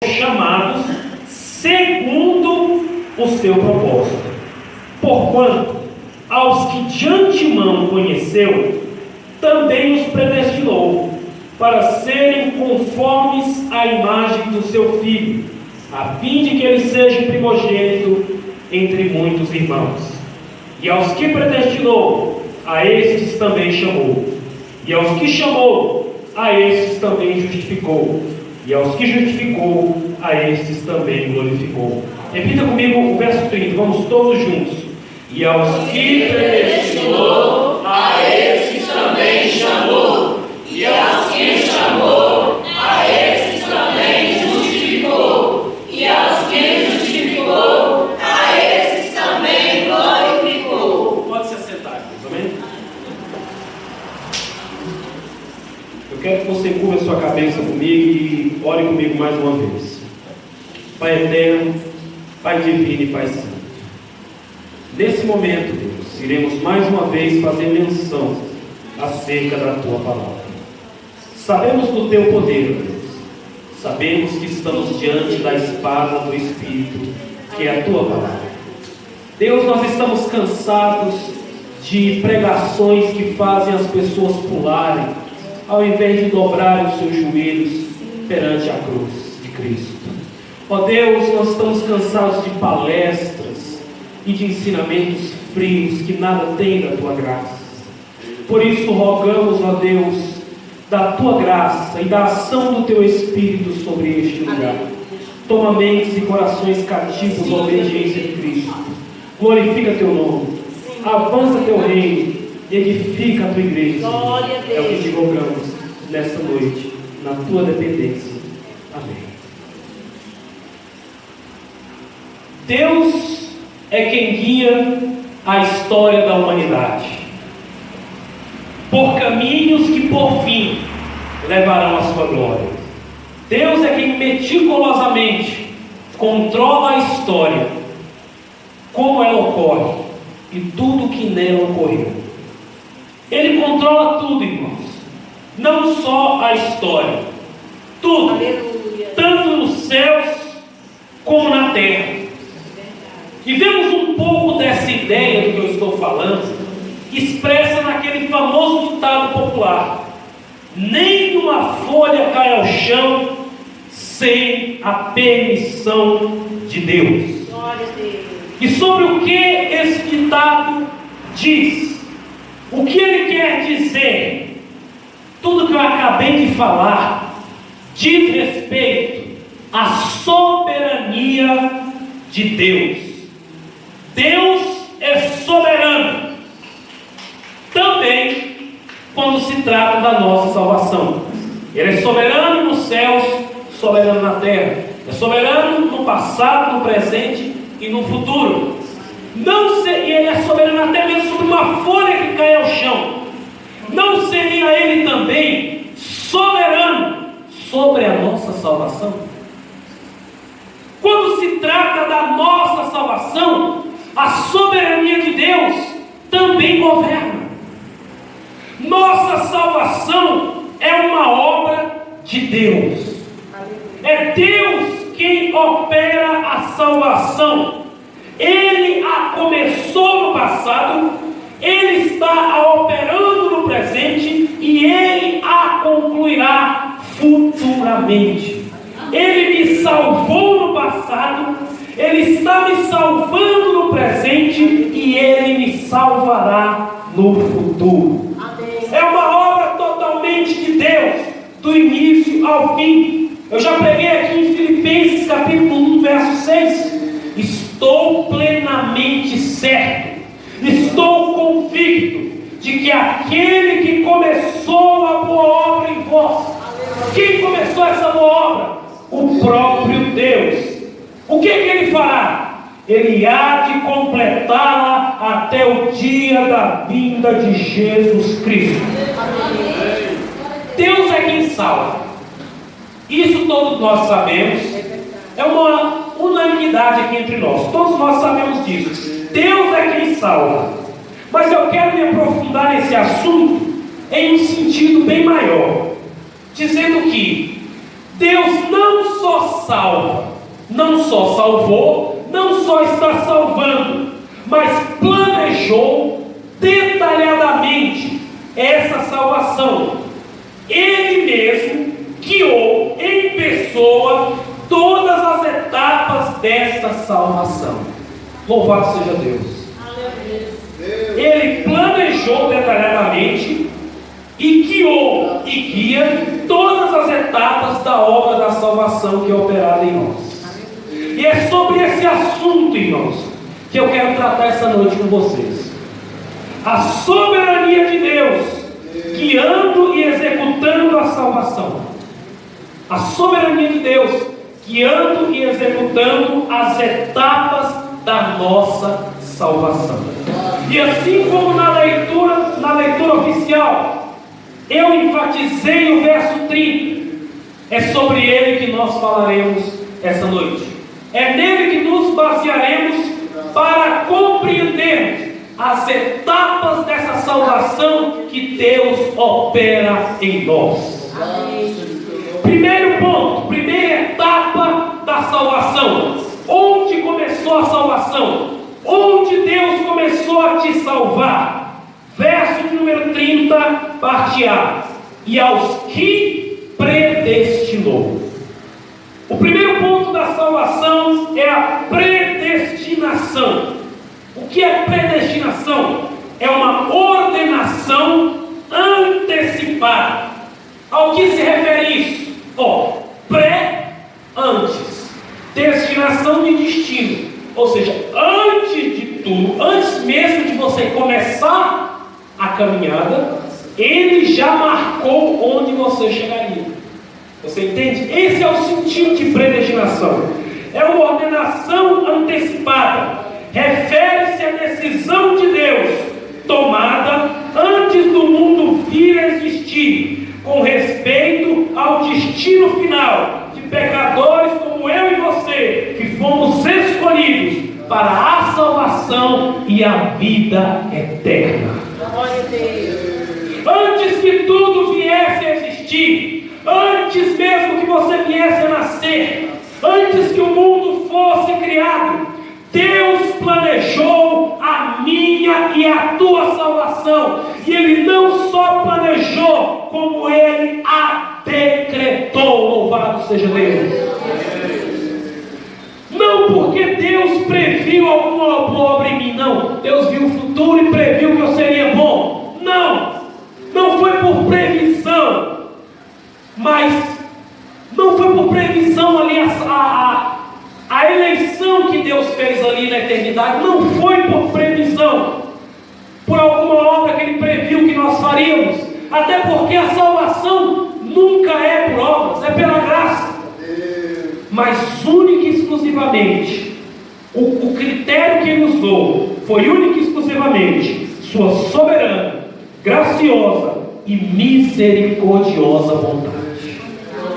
chamados segundo o seu propósito. Porquanto, aos que de antemão conheceu, também os predestinou, para serem conformes à imagem do seu Filho, a fim de que ele seja o primogênito entre muitos irmãos. E aos que predestinou, a estes também chamou. E aos que chamou, a estes também justificou. E aos que justificou, a estes também glorificou. Repita comigo o verso 30, vamos todos juntos. E aos que predestinou, a estes também chamou. E aos que chamou, a estes também justificou. E aos que justificou, a estes também glorificou. Pode se assentar, amém? Eu quero que você curva a sua cabeça comigo e ore comigo mais uma vez. Pai eterno, Pai divino e Pai santo, nesse momento, Deus, iremos mais uma vez fazer menção acerca da Tua palavra. Sabemos do Teu poder, Deus. Sabemos que estamos diante da espada do Espírito, que é a Tua palavra. Deus, nós estamos cansados de pregações que fazem as pessoas pularem, ao invés de dobrarem os seus joelhos perante a cruz de Cristo. Ó Deus, nós estamos cansados de palestras e de ensinamentos frios que nada têm da Tua graça. Por isso rogamos, ó Deus, da Tua graça e da ação do Teu Espírito sobre este lugar. Toma mentes e corações cativos à obediência de Cristo. Glorifica Teu nome, avança Teu reino e edifica a Tua igreja. É o que te rogamos nesta noite, na Tua dependência. Amém. Deus é quem guia a história da humanidade por caminhos que por fim levarão à sua glória. Deus é quem meticulosamente controla a história, como ela ocorre e tudo que nela ocorreu. Ele controla tudo, irmãos, não só a história, tudo. Aleluia. Tanto nos céus como na terra. E vemos um pouco dessa ideia do que eu estou falando expressa naquele famoso ditado popular: nenhuma folha cai ao chão sem a permissão de Deus. Glória a Deus. E sobre o que esse ditado diz? O que ele quer dizer? Tudo que eu acabei de falar diz respeito à soberania de Deus. Deus é soberano também quando se trata da nossa salvação. Ele é soberano nos céus, soberano na terra. É soberano no passado, no presente e no futuro. E ele é soberano até mesmo sobre uma folha que cai ao chão. Não seria ele também soberano sobre a nossa salvação? Quando se trata da nossa salvação, a soberania de Deus também governa. Nossa salvação é uma obra de Deus. É Deus quem opera a salvação. Ele a começou no passado, Ele está a operando no presente e Ele a concluirá futuramente. Ele me salvou no passado, Ele está me salvando no presente e Ele me salvará no futuro. É uma obra totalmente de Deus, do início ao fim. Eu já preguei aqui em Filipenses capítulo 1, verso 6. Estou plenamente certo, estou convicto de que aquele que começou a boa obra em vós, quem começou essa boa obra? O próprio Deus. O que ele fará? Ele há de completá-la até o dia da vinda de Jesus Cristo. Deus é quem salva. Isso todos nós sabemos. É uma unanimidade aqui entre nós. Todos nós sabemos disso. Deus é quem salva. Mas eu quero me aprofundar nesse assunto em um sentido bem maior, dizendo que Deus não só salva, não só salvou, não só está salvando, mas planejou detalhadamente essa salvação. Ele mesmo guiou em pessoa todas as etapas desta salvação. Louvado seja Deus. Ele planejou detalhadamente e guiou e guia todas as etapas da obra da salvação que é operada em nós. E é sobre esse assunto, irmãos, que eu quero tratar essa noite com vocês. A soberania de Deus guiando e executando a salvação. A soberania de Deus guiando e executando as etapas da nossa salvação. E assim como na leitura oficial, eu enfatizei o verso 30. É sobre ele que nós falaremos essa noite. É nele que nos basearemos para compreendermos as etapas dessa salvação que Deus opera em nós. Primeiro ponto, primeira etapa da salvação. Onde começou a salvação? Onde Deus começou a te salvar? Verso de número 30, parte A. E aos que predestinou. O primeiro ponto da salvação é a predestinação. O que é predestinação? É uma ordenação antecipada. Ao que se refere isso? Antes. Destinação de destino. Ou seja, antes de tudo, antes mesmo de você começar a caminhada, Ele já marcou onde você chegaria. Você entende? Esse é o sentido de predestinação. É uma ordenação antecipada. Refere-se à decisão de Deus, tomada antes do mundo vir a existir, com respeito ao destino final de pecadores como eu e você, que fomos escolhidos para a salvação e a vida eterna. Antes que tudo viesse a existir, antes mesmo que você viesse a nascer, antes que o mundo fosse criado, Deus planejou a minha e a tua salvação. E Ele não só planejou, como Ele a decretou. Louvado seja Deus. Não porque Deus previu alguma boa obra em mim, não. Deus viu o futuro e previu que eu seria bom. Não foi por previsão. Mas não foi por previsão ali a eleição que Deus fez ali na eternidade. Não foi por previsão, por alguma obra que Ele previu que nós faríamos. Até porque a salvação nunca é por obras, é pela graça. Mas única e exclusivamente, o critério que Ele usou foi única e exclusivamente sua soberana, graciosa e misericordiosa vontade.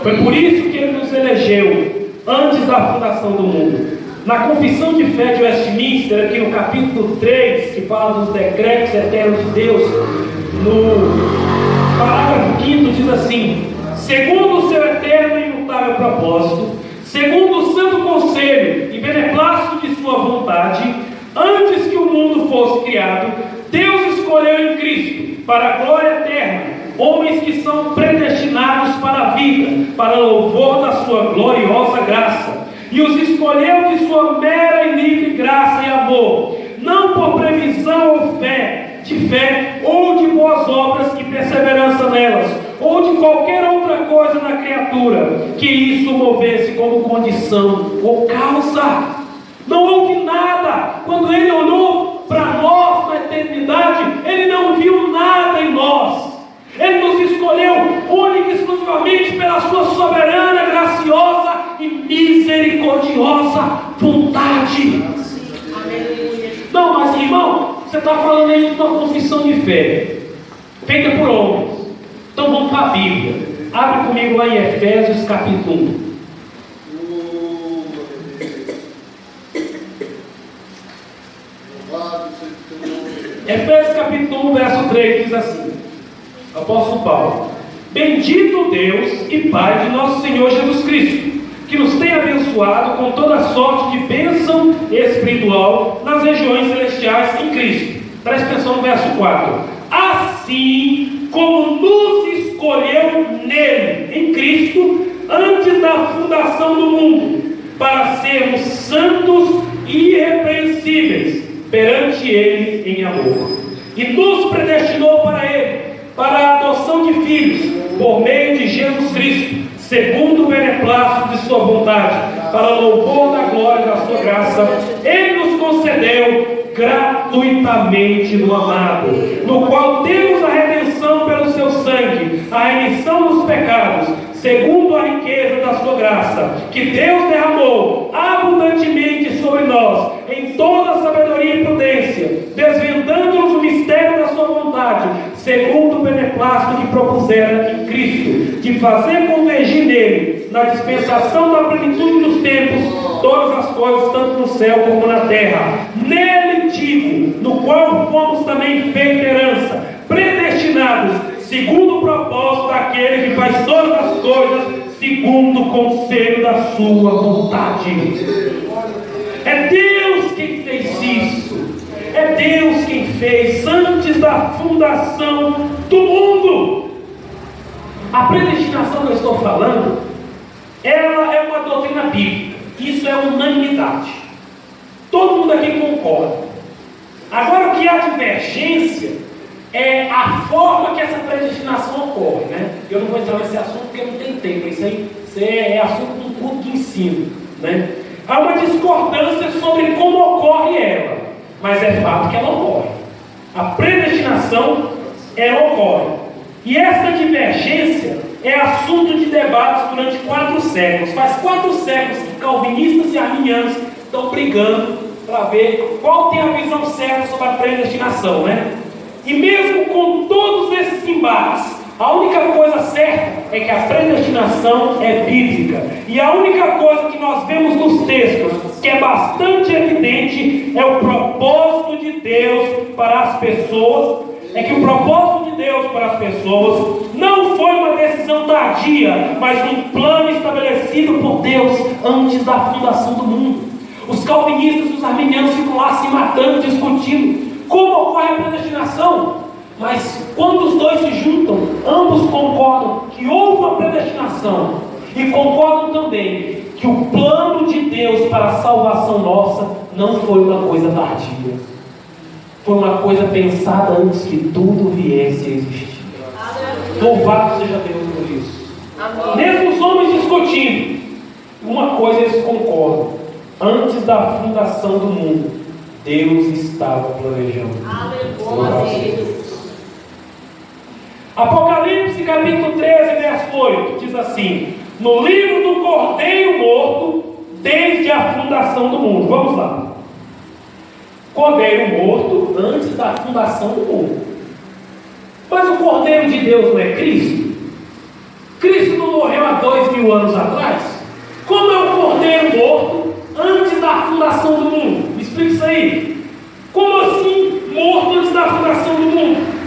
Foi por isso que Ele nos elegeu antes da fundação do mundo. Na Confissão de Fé de Westminster, aqui no capítulo 3, que fala dos decretos eternos de Deus, no parágrafo 5 diz assim: segundo o seu eterno e imutável propósito, segundo o santo conselho e beneplácito de sua vontade, antes que o mundo fosse criado, Deus escolheu em Cristo, para a glória eterna, homens que são predestinados para a vida, para louvor da sua gloriosa graça, e os escolheu de sua mera e livre graça e amor, não por previsão ou de fé, ou de boas obras e perseverança nelas, ou de qualquer outra coisa na criatura, que isso movesse como condição ou causa. Não houve nada. Quando Ele olhou para nós na eternidade, Ele não viu nada em nós. Ele nos escolheu única e exclusivamente pela sua soberana, graciosa e misericordiosa vontade. Não, mas irmão, você está falando aí de uma confissão de fé feita por homens. Então vamos para a Bíblia. Abre comigo lá em Efésios capítulo 1. Efésios capítulo 1, verso 3 diz assim: Apóstolo Paulo: Bendito Deus e Pai de nosso Senhor Jesus Cristo, que nos tem abençoado com toda sorte de bênção espiritual nas regiões celestiais em Cristo. Preste atenção no verso 4. Assim como nos escolheu nele, em Cristo, antes da fundação do mundo, para sermos santos e irrepreensíveis perante ele em amor, e nos predestinou para ele, para a adoção de filhos, por meio de Jesus Cristo, segundo o beneplácito de sua vontade, para o louvor da glória da sua graça. Ele nos concedeu gratuitamente no amado, no qual temos a redenção pelo seu sangue, a remissão dos pecados, segundo a riqueza da sua graça, que Deus derramou abundantemente sobre nós, em toda sabedoria e prudência, desvendando-nos o mistério da sua vontade, segundo o beneplácito que propusera em Cristo, de fazer convergir nele, na dispensação da plenitude dos tempos, todas as coisas, tanto no céu como na terra. Nele digo, no qual fomos também feita herança, predestinados, segundo o propósito daquele que faz todas as coisas, segundo o conselho da sua vontade. É Deus quem fez isso. É Deus quem fez antes da fundação do mundo. A predestinação que eu estou falando, ela é uma doutrina bíblica. Isso é unanimidade. Todo mundo aqui concorda. Agora, o que há divergência é a forma que essa predestinação ocorre, né? Eu não vou entrar nesse assunto porque não tem tempo. Isso é assunto do culto de ensino, né? Há uma discordância sobre como ocorre ela, mas é fato que ela ocorre. A predestinação, ela ocorre. E essa divergência é assunto de debates durante 4 séculos. Faz 4 séculos que calvinistas e arminianos estão brigando para ver qual tem a visão certa sobre a predestinação, né? E mesmo com todos esses embates, a única coisa certa é que a predestinação é bíblica. E a única coisa que nós vemos nos textos, que é bastante evidente, é o propósito de Deus para as pessoas. É que o propósito de Deus para as pessoas não foi uma decisão tardia, mas um plano estabelecido por Deus antes da fundação do mundo. Os calvinistas e os arminianos ficam lá se matando, discutindo como ocorre a predestinação. Mas quando os dois se juntam, ambos concordam que houve uma predestinação e concordam também que o plano de Deus para a salvação nossa não foi uma coisa tardia, foi uma coisa pensada antes que tudo viesse a existir. Louvado seja Deus por isso. Mesmo os homens discutindo, uma coisa eles concordam: antes da fundação do mundo, Deus estava planejando. Aleluia. Apocalipse capítulo 13, verso 8, diz assim: no livro do Cordeiro morto, desde a fundação do mundo. Vamos lá. Cordeiro morto antes da fundação do mundo. Mas o Cordeiro de Deus não é Cristo? Cristo não morreu há 2000 anos atrás? Como é o Cordeiro morto antes da fundação do mundo? Me explica isso aí. Como assim morto antes da fundação do mundo?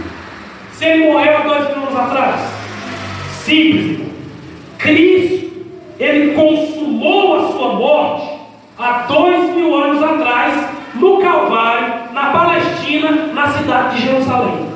Se ele morreu há 2000 anos atrás? Simples, irmão. Cristo, ele consumou a sua morte há 2000 anos atrás, no Calvário, na Palestina, na cidade de Jerusalém.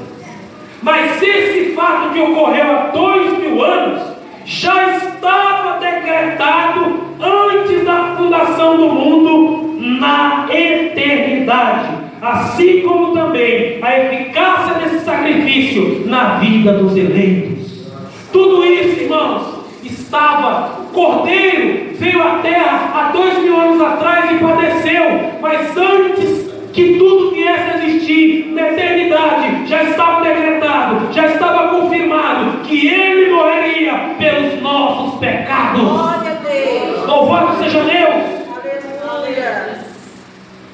Mas esse fato que ocorreu há 2000 anos já estava decretado antes da fundação do mundo na eternidade, assim como também a eficácia desse sacrifício na vida dos eleitos. Tudo isso, irmãos, estava. O Cordeiro veio à terra há 2000 anos atrás e padeceu, mas antes que tudo viesse a existir na eternidade, já estava decretado, já estava confirmado que ele morreria pelos nossos pecados. Glória a Deus. Louvado seja Deus. Aleluia.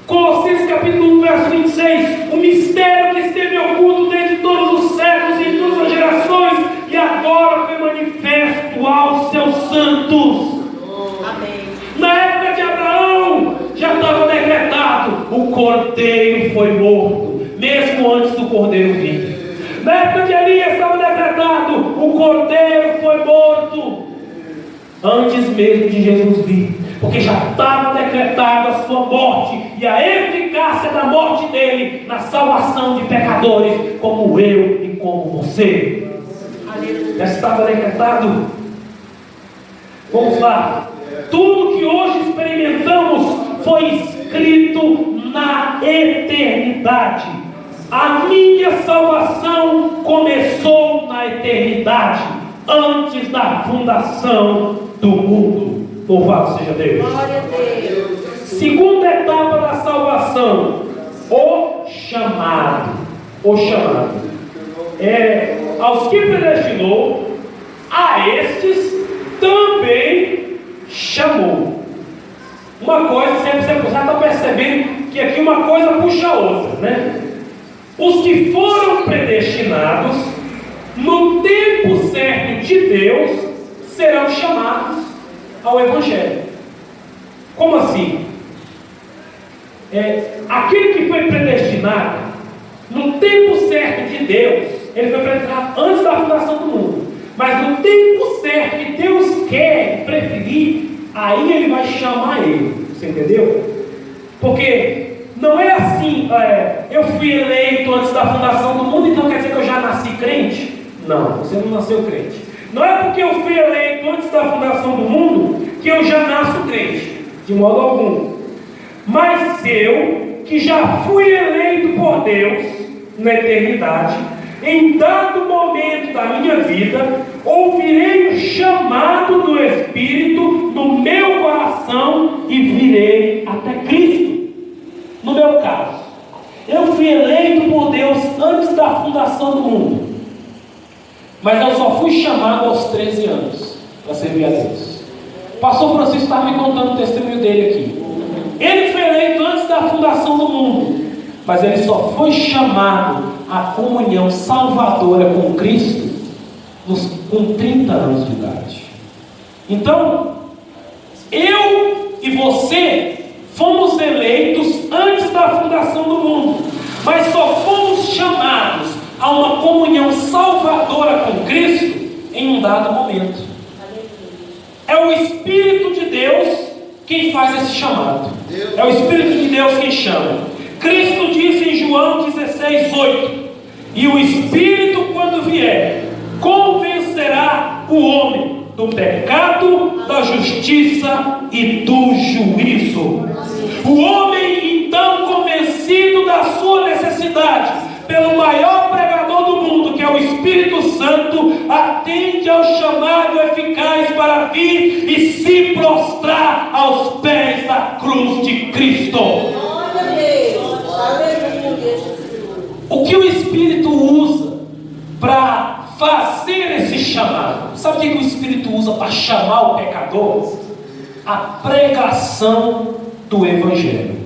Colossenses capítulo 1, verso 26: o mistério que esteve oculto desde todos os séculos e em todas as gerações, e agora foi manifesto aos seus santos. Amém. Na época de Abraão já estava decretado: o cordeiro foi morto, mesmo antes do cordeiro vir. Na época de Elias estava decretado: o cordeiro foi morto antes mesmo de Jesus vir, porque já estava decretada a sua morte e a eficácia da morte dele na salvação de pecadores como eu e como você. Já estava decretado. Vamos lá. Tudo que hoje experimentamos foi escrito na eternidade. A minha salvação começou na eternidade, antes da fundação do mundo. Louvado seja Deus. Glória a Deus. Segunda etapa da salvação: o chamado. O chamado. Aos que predestinou, a estes também chamou. Uma coisa, você já está percebendo que aqui uma coisa puxa a outra, né? Os que foram predestinados, no tempo certo de Deus, serão chamados ao Evangelho. Como assim? Aquele que foi predestinado, no tempo certo de Deus, ele foi predestinado antes da fundação do mundo. Mas no tempo certo que Deus quer preferir, aí ele vai chamar ele. Você entendeu? Porque não é assim, eu fui eleito antes da fundação do mundo, então quer dizer que eu já nasci crente? Não, você não nasceu crente. Não é porque eu fui eleito antes da fundação do mundo que eu já nasço crente, de modo algum. Mas eu, que já fui eleito por Deus na eternidade, em dado momento da minha vida, ouvirei o chamado do Espírito no meu coração e virei até Cristo. No meu caso, eu fui eleito por Deus antes da fundação do mundo, mas eu só fui chamado aos 13 anos para servir a Deus. O pastor Francisco estava me contando o testemunho dele aqui. Ele foi eleito antes da fundação do mundo, mas ele só foi chamado à comunhão salvadora com Cristo com 30 anos de idade. Então, eu e você fomos eleitos antes da fundação do mundo, mas só fomos chamados a uma comunhão salvadora com Cristo em um dado momento. É o Espírito de Deus quem faz esse chamado. É o Espírito de Deus quem chama. Cristo disse em João 16:8: e o Espírito, quando vier, convencerá o homem do pecado, da justiça e do juízo. O homem, então, convencido da sua necessidade pelo maior pregador do mundo, que é o Espírito Santo, atende ao chamado eficaz para vir e se prostrar aos pés da cruz de Cristo. O que o Espírito usa para fazer esse chamado? Sabe o que o Espírito usa para chamar o pecador? A pregação do Evangelho.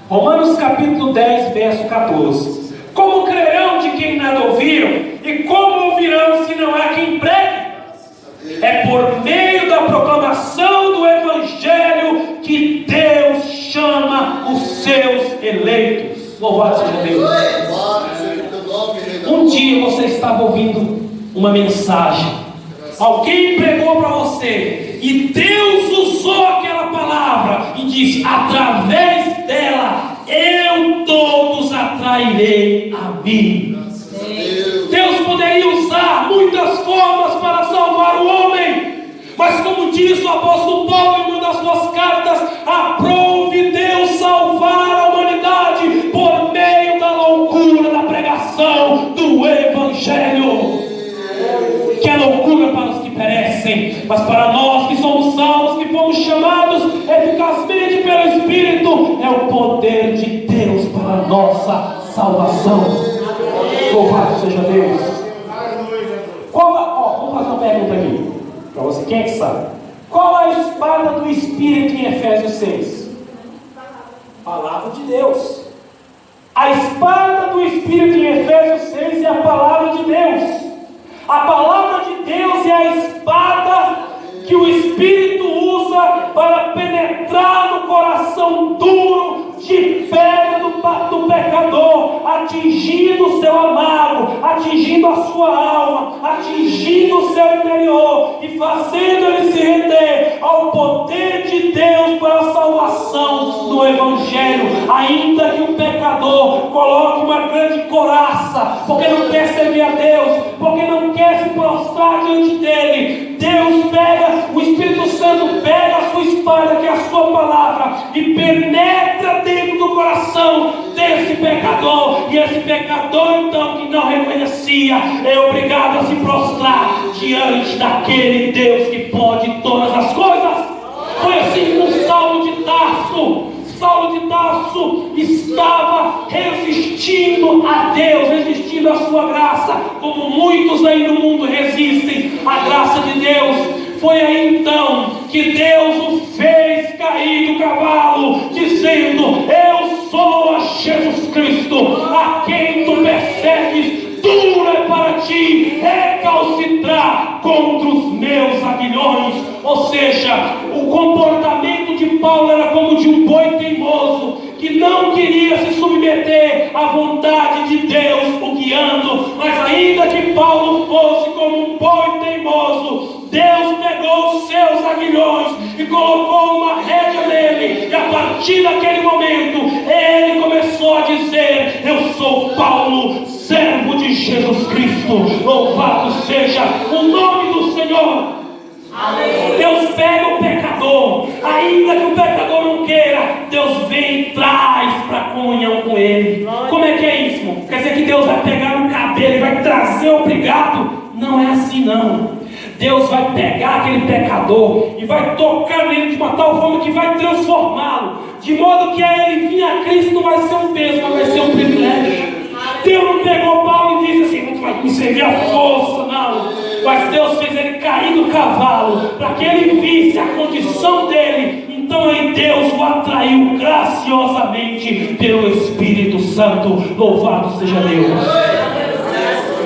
Romanos capítulo 10, verso 14. Como crerão de quem nada ouviram? E como ouvirão se não há quem pregue? É por meio da proclamação do Evangelho que Deus chama os seus eleitos. Louvado seja Deus. Um dia você estava ouvindo uma mensagem, alguém pregou para você, e Deus usou aquela palavra e disse: através dela eu todos atrairei a mim. Deus poderia usar muitas formas para salvar o homem, mas como diz o apóstolo Paulo em uma das suas cartas, aprove Deus salvar a humanidade por meio da loucura da pregação do Evangelho, que é loucura para os que perecem, mas para nós que somos salvos, que fomos chamados eficazmente pelo Espírito, é o poder de Deus para a nossa salvação. Louvado seja Deus. Vamos fazer uma pergunta aqui para você, quem é que sabe? Qual a espada do Espírito em Efésios 6? Palavra de Deus. A espada do Espírito em Efésios 6 é a palavra de Deus. A palavra de Deus é a espada que o Espírito usa para penetrar no coração duro de pedra do do pecador, atingindo o seu amado, atingindo a sua alma, atingindo o seu interior e fazendo ele se render ao poder de Deus para a salvação do Evangelho. Ainda que o pecador coloque uma grande coraça, porque não quer servir a Deus, porque não quer se prostrar diante dele, Deus pega, o Espírito Santo pega a sua espada, que é a sua palavra, e penetra dentro do coração desse pecador, e esse pecador então que não reconhecia é obrigado a se prostrar diante daquele Deus que pode todas as coisas. Foi assim com Saulo de Tarso. Saulo de Tarso estava resistindo a Deus, resistindo à sua graça, como muitos aí no mundo resistem à graça de Deus. Foi aí então que Deus o fez cair do cavalo, dizendo: eu sou a Jesus Cristo, a quem tu persegues. Duro é para ti recalcitrar contra os meus aguilhões. Ou seja, o comportamento de Paulo era como de um boi teimoso, que não queria se submeter à vontade de Deus o guiando. Mas ainda que Paulo fosse como um boi teimoso, Deus pegou os seus aguilhões e colocou uma rédea nele, e a partir daquele momento ele começou a dizer: eu sou Paulo, servo de Jesus Cristo. Louvado seja o nome do Senhor. Amém. Deus pega o pecador, ainda que o pecador não queira, Deus vem e traz para a comunhão com ele. Como é que é isso, irmão? Quer dizer que Deus vai pegar no cabelo e vai trazer obrigado? Não é assim não. Deus vai pegar aquele pecador e vai tocar nele de uma tal forma que vai transformá-lo, de modo que a ele vir a Cristo não vai ser um peso, mas vai ser um privilégio. Deus não pegou Paulo e disse assim: não vai me servir a força, não. Mas Deus fez ele cair do cavalo, para que ele visse a condição dele. Então aí Deus o atraiu graciosamente pelo Espírito Santo. Louvado seja Deus.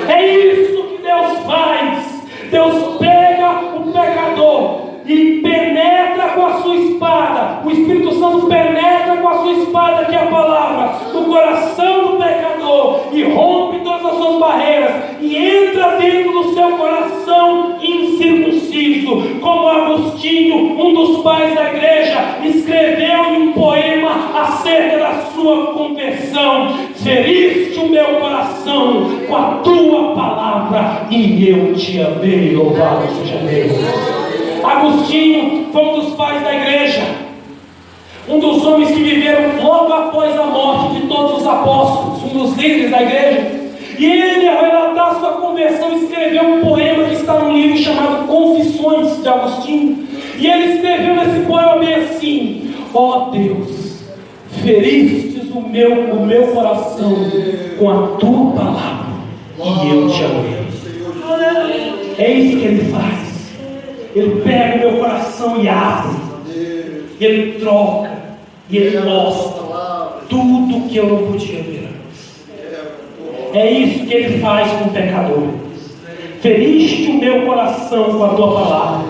É isso que Deus faz. Deus pega o pecador e penetra com a sua espada. O Espírito Santo penetra com a sua espada, que é a palavra, no coração do pecador, e rompe todas as suas barreiras, e entra dentro do seu coração incircunciso. Como Agostinho, um dos pais da igreja, escreveu em um poema acerca da sua conversão: feriste o meu coração com a tua palavra e eu te amei. Louvado seja Deus. Agostinho foi um dos pais da igreja, um dos homens que viveram logo após a morte de todos os apóstolos, um dos líderes da igreja. E ele, ao relatar sua conversão, escreveu um poema que está num livro chamado Confissões de Agostinho. E ele escreveu nesse poema bem assim: ó Deus, feristes o meu coração com a tua palavra e eu te amei. É isso que ele faz. Ele pega o meu coração e abre, e ele troca, e ele mostra tudo que eu não podia ver. É isso que ele faz com o pecador. Feriste o meu coração com a tua palavra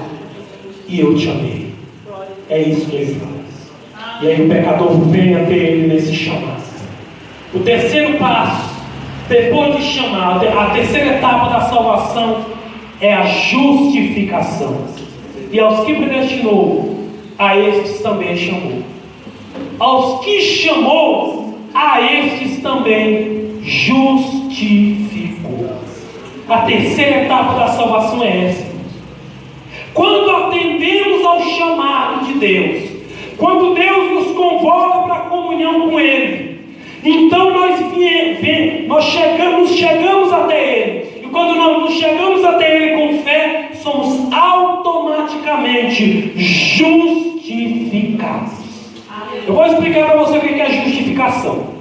e eu te amei. É isso que ele faz. E aí o pecador vem até ele nesse chamado. O terceiro passo, depois de chamar, a terceira etapa da salvação é a justificação. E aos que predestinou, a estes também chamou. Aos que chamou, a estes também justificou. A terceira etapa da salvação é essa. Quando atendemos ao chamado de Deus, quando Deus nos convoca para a comunhão com Ele, então nós chegamos até Ele. E quando nós nos chegamos até Ele com fé, somos automaticamente justificados. Eu vou explicar para você o que é justificação.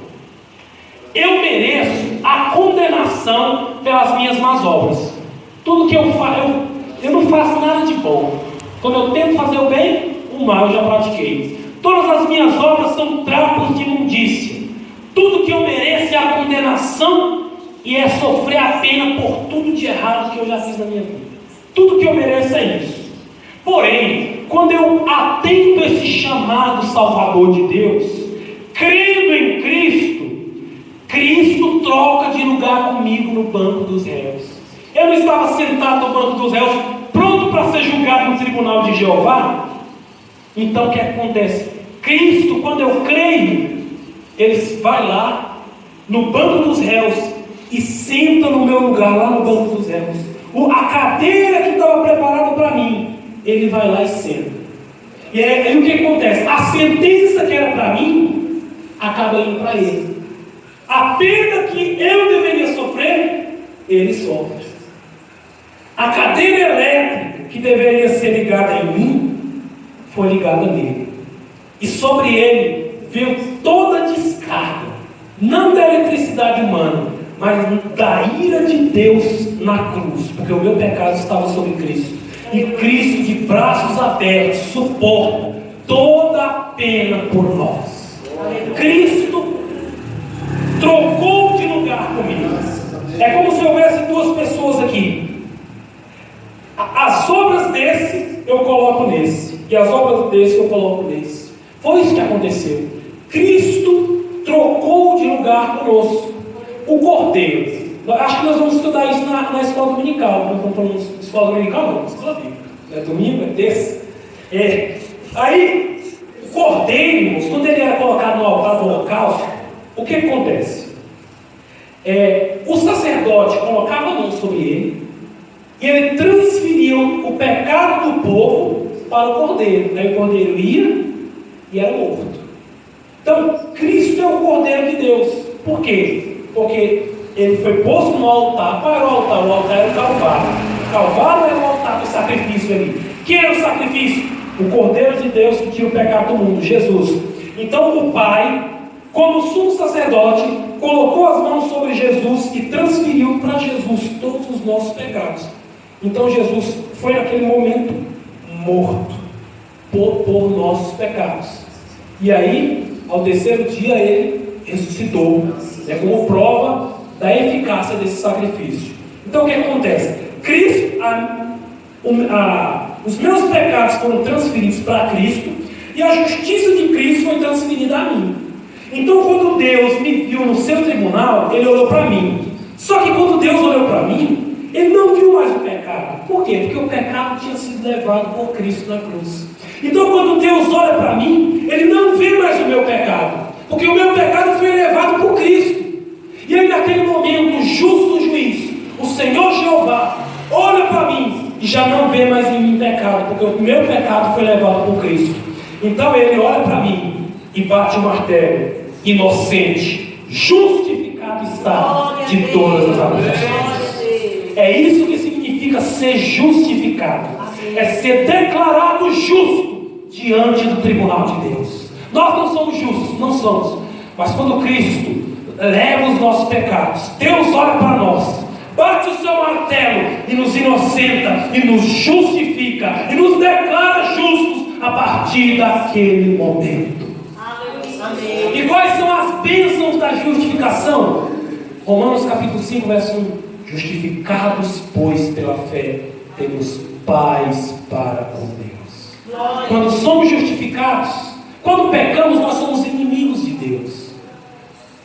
Eu mereço a condenação pelas minhas más obras. Tudo que eu faço, eu não faço nada de bom. Quando eu tento fazer o bem, o mal eu já pratiquei. Todas as minhas obras são trapos de imundícia. Tudo que eu mereço é a condenação e é sofrer a pena por tudo de errado que eu já fiz na minha vida. Tudo que eu mereço é isso. Porém, quando eu atendo esse chamado salvador de Deus, crendo em Cristo, troca de lugar comigo no banco dos réus. Eu não estava sentado no banco dos réus, pronto para ser julgado no tribunal de Jeová? Então o que acontece? Cristo, quando eu creio, Ele vai lá no banco dos réus e senta no meu lugar, lá no banco dos réus. A cadeira que estava preparada para mim, Ele vai lá e senta. E aí o que acontece? A sentença que era para mim, acaba indo para Ele. A pena que eu deveria sofrer, Ele sofre. A cadeira elétrica que deveria ser ligada em mim, foi ligada nele. E sobre ele veio toda a descarga, não da eletricidade humana, mas da ira de Deus na cruz, porque o meu pecado estava sobre Cristo. E Cristo, de braços abertos, suporta toda a pena por nós. Cristo trocou de lugar comigo. É como se houvesse duas pessoas aqui. As obras desse eu coloco nesse, e as obras desse eu coloco nesse. Foi isso que aconteceu. Cristo trocou de lugar conosco. O Cordeiro. Acho que nós vamos estudar isso na escola dominical. Não estamos falando de escola dominical, não. Escola bíblica. É domingo, é terça. Aí, o Cordeiro, quando ele era colocado no altar do holocausto, o que acontece? O sacerdote colocava a mão sobre ele e ele transferia o pecado do povo para o Cordeiro. Aí o Cordeiro ia e era morto. Então, Cristo é o Cordeiro de Deus. Por quê? Porque ele foi posto no altar. Qual era o altar? O altar era o Calvário. O Calvário era o altar do sacrifício ali. Quem era o sacrifício? O Cordeiro de Deus que tira o pecado do mundo, Jesus. Então o Pai, como sumo sacerdote, colocou as mãos sobre Jesus e transferiu para Jesus todos os nossos pecados. Então Jesus foi naquele momento morto por nossos pecados. E aí, ao terceiro dia, ele ressuscitou. É como prova da eficácia desse sacrifício. Então o que acontece? Cristo, os meus pecados foram transferidos para Cristo e a justiça de Cristo foi transferida a mim. Então quando Deus me viu no seu tribunal, Ele olhou para mim. Só que quando Deus olhou para mim, Ele não viu mais o pecado. Por quê? Porque o pecado tinha sido levado por Cristo na cruz. Então quando Deus olha para mim, Ele não vê mais o meu pecado, porque o meu pecado foi levado por Cristo. E aí naquele momento, o justo juiz, o Senhor Jeová, olha para mim e já não vê mais em mim pecado, porque o meu pecado foi levado por Cristo. Então Ele olha para mim e bate o martelo: inocente, justificado está de todas as acusações. É isso que significa ser justificado. É ser declarado justo diante do tribunal de Deus. Nós não somos justos, não somos. Mas quando Cristo leva os nossos pecados, Deus olha para nós, bate o seu martelo e nos inocenta, e nos justifica, e nos declara justos a partir daquele momento. Amém. E quais são as bênçãos da justificação? Romanos capítulo 5, verso 1. Justificados, pois, pela fé, temos paz para com Deus. Glória. Quando somos justificados, quando pecamos, nós somos inimigos de Deus.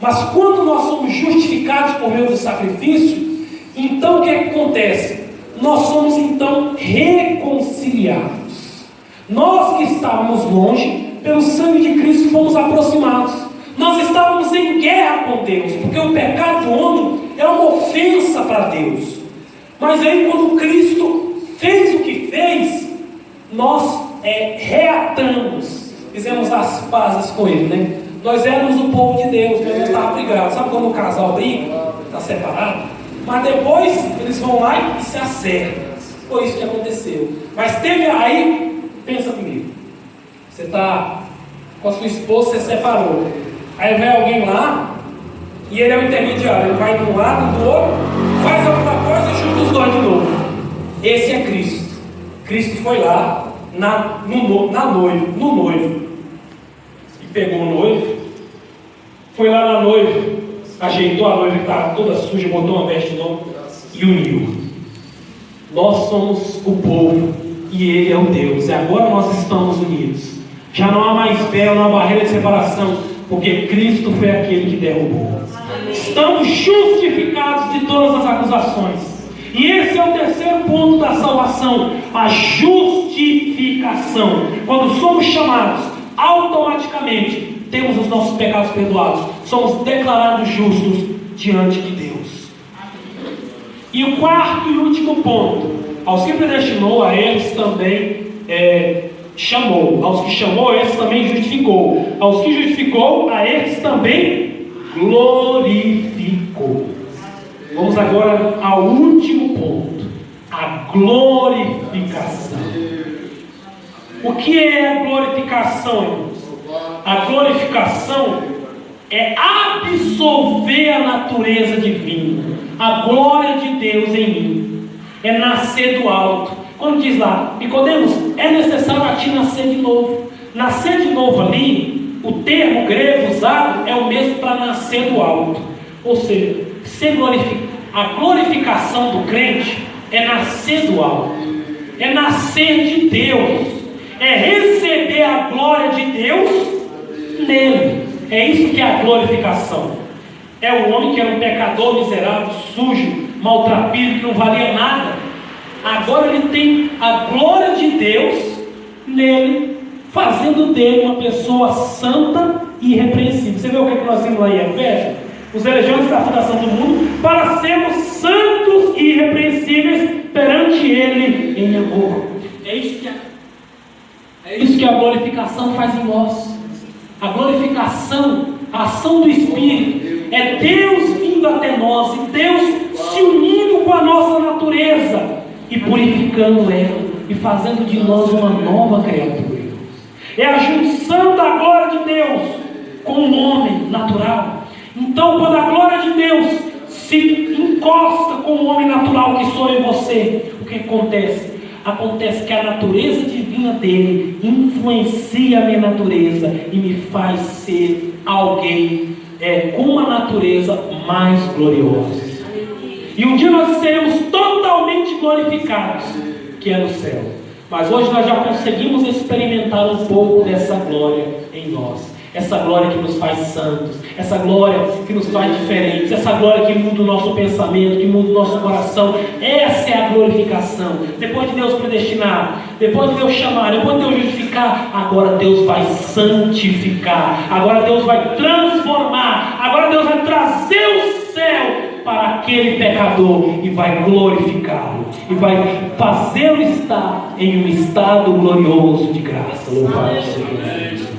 Mas quando nós somos justificados por meio do sacrifício, então o que acontece? Nós somos então reconciliados. Nós que estávamos longe, pelo sangue de Cristo fomos aproximados. Nós estávamos em guerra com Deus, porque o pecado do homem é uma ofensa para Deus. Mas aí quando Cristo fez o que fez, nós reatamos, fizemos as pazes com Ele, né? Nós éramos o povo de Deus, mas nós estávamos brigados. Sabe quando o casal briga, está separado? Mas depois eles vão lá e se acertam. Foi isso que aconteceu. Mas teve aí, pensa comigo, você está com a sua esposa, você separou. Aí vem alguém lá e ele é o intermediário. Ele vai de um lado, do outro, faz alguma coisa e junta os dois de novo. Esse é Cristo. Cristo foi lá no noivo e pegou o noivo, foi lá na noiva, ajeitou a noiva que estava toda suja, botou uma veste nova e uniu. Nós somos o povo e Ele é o Deus, e agora nós estamos unidos. Já não há mais véu, não há barreira de separação, porque Cristo foi aquele que derrubou. Estamos justificados de todas as acusações. E esse é o terceiro ponto da salvação, a justificação. Quando somos chamados, automaticamente temos os nossos pecados perdoados, somos declarados justos diante de Deus. E o quarto e último ponto, aos que predestinou, a eles também chamou. Aos que chamou, a eles também justificou. Aos que justificou, a eles também glorificou. Vamos agora ao último ponto, a glorificação. O que é a glorificação, irmãos? A glorificação é absolver a natureza divina, a glória de Deus em mim, é nascer do alto. Quando diz lá, Nicodemos, é necessário a ti nascer de novo. Nascer de novo ali, o termo grego usado é o mesmo para nascer do alto. Ou seja, a glorificação do crente é nascer do alto, é nascer de Deus, é receber a glória de Deus nele. É isso que é a glorificação. É o homem que era um pecador miserável, sujo, maltrapilho, que não valia nada. Agora ele tem a glória de Deus nele, fazendo dele uma pessoa santa e irrepreensível. Você vê o que nós vimos lá em Efésios? Os elegidos da fundação do mundo, para sermos santos e irrepreensíveis perante Ele em amor. É isso que a glorificação faz em nós. A glorificação, a ação do Espírito, é Deus vindo até nós, e Deus se unindo com a nossa natureza e purificando ela e fazendo de nós uma nova criatura. É a junção da glória de Deus com o homem natural. Então, quando a glória de Deus se encosta com o homem natural que sou eu e você, o que acontece? Acontece que a natureza divina dele influencia a minha natureza e me faz ser alguém com uma natureza mais gloriosa. E um dia nós seremos totalmente glorificados, que é no céu. Mas hoje nós já conseguimos experimentar um pouco dessa glória em nós. Essa glória que nos faz santos, essa glória que nos faz diferentes, essa glória que muda o nosso pensamento, que muda o nosso coração. Essa é a glorificação. Depois de Deus predestinar, depois de Deus chamar, depois de Deus justificar, agora Deus vai santificar, agora Deus vai transformar, agora Deus vai trazer o céu para aquele pecador e vai glorificá-lo e vai fazê-lo estar em um estado glorioso de graça. Louvado seja Deus.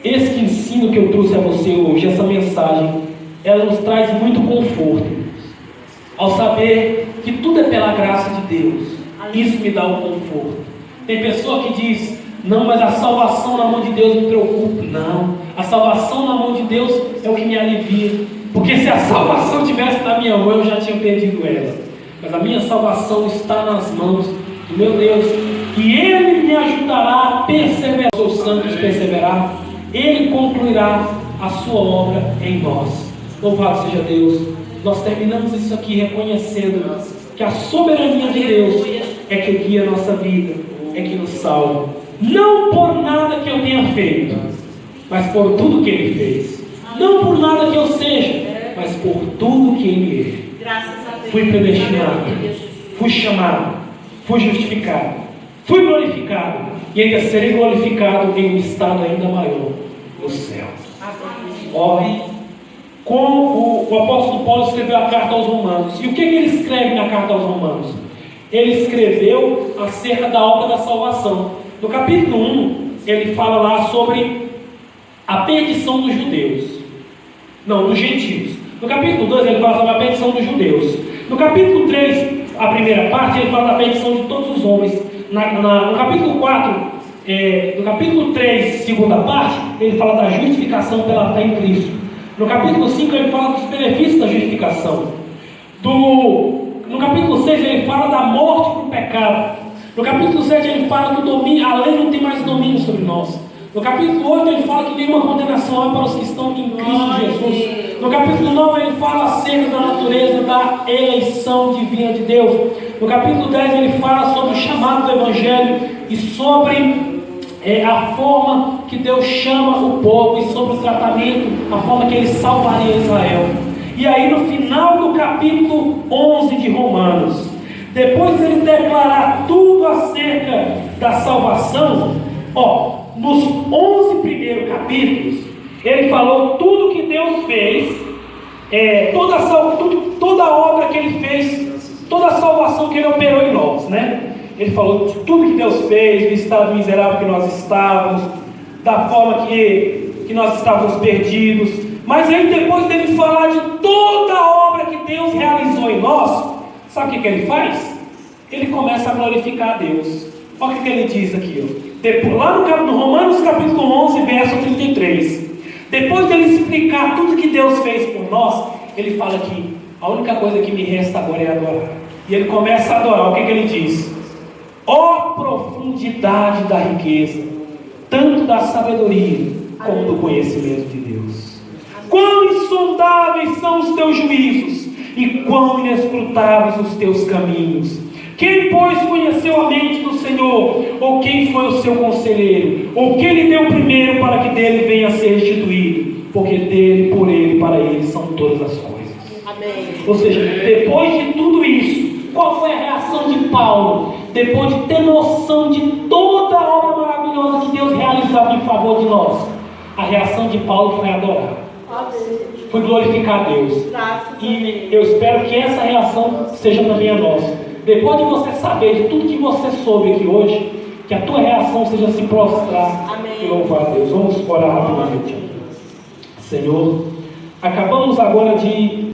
Esse ensino que eu trouxe a você hoje, essa mensagem, ela nos traz muito conforto, ao saber que tudo é pela graça de Deus. Isso me dá um conforto. Tem pessoa que diz, não, mas a salvação na mão de Deus me preocupa. Não, a salvação na mão de Deus é o que me alivia, porque se a salvação estivesse na minha mão, eu já tinha perdido ela. Mas a minha salvação está nas mãos do meu Deus, e Ele me ajudará a perseverar. Os santos perseverar, Ele concluirá a sua obra em nós. Louvado seja Deus. Nós terminamos isso aqui reconhecendo que a soberania de Deus é que guia a nossa vida, é que nos salva. Não por nada que eu tenha feito, mas por tudo que Ele fez. Não por nada que eu seja, mas por tudo que Ele é. Graças a Deus. Fui predestinado, fui chamado, fui justificado, fui glorificado, e ainda serei glorificado em um estado ainda maior, no céu. Ore, como o apóstolo Paulo escreveu a carta aos Romanos. E o que ele escreve na carta aos Romanos? Ele escreveu acerca da obra da salvação. No capítulo 1, ele fala lá sobre a perdição dos judeus. Não, dos gentios. No capítulo 2, ele fala sobre a perdição dos judeus. No capítulo 3, a primeira parte, ele fala da perdição de todos os homens. No capítulo 4, no capítulo 3, segunda parte, ele fala da justificação pela fé em Cristo. No capítulo 5, ele fala dos benefícios da justificação. No capítulo 6, ele fala da morte para o pecado. No capítulo 7, ele fala que a lei não tem mais domínio sobre nós. No capítulo 8, ele fala que nenhuma condenação há para os que estão em Cristo Jesus. No capítulo 9, ele fala acerca da natureza da eleição divina de Deus. No capítulo 10, ele fala sobre o chamado do Evangelho e sobre a forma que Deus chama o povo e sobre o tratamento, a forma que Ele salvaria Israel. E aí no final do capítulo 11 de Romanos, depois de Ele declarar tudo acerca da salvação, nos 11 primeiros capítulos, Ele falou tudo que Deus fez, toda a obra que Ele fez, toda a salvação que Ele operou em nós, né? Ele falou de tudo que Deus fez, do estado miserável que nós estávamos, da forma que nós estávamos perdidos. Mas aí depois dele falar de toda a obra que Deus realizou em nós, sabe o que ele faz? Ele começa a glorificar a Deus. Olha o que ele diz aqui, lá no Romanos capítulo 11, verso 33. Depois dele explicar tudo que Deus fez por nós, ele fala que a única coisa que me resta agora é adorar. E ele começa a adorar. O que ele diz? Ó profundidade da riqueza, tanto da sabedoria como do conhecimento de Deus. Quão insondáveis são os teus juízos e quão inescrutáveis os teus caminhos. Quem, pois, conheceu a mente do Senhor? Ou quem foi o seu conselheiro? Ou quem lhe deu primeiro para que dele venha a ser restituído? Porque dele, por ele, para ele são todas as coisas. Amém. Ou seja, depois de tudo isso, qual foi a reação de Paulo? Depois de ter noção de toda a obra maravilhosa que Deus realizava em favor de nós, a reação de Paulo foi adorar, foi glorificar a Deus. E eu espero que essa reação seja também a nossa. Depois de você saber de tudo que você soube aqui hoje, que a tua reação seja se prostrar e louvar a Deus. Vamos orar rapidamente. Senhor, acabamos agora de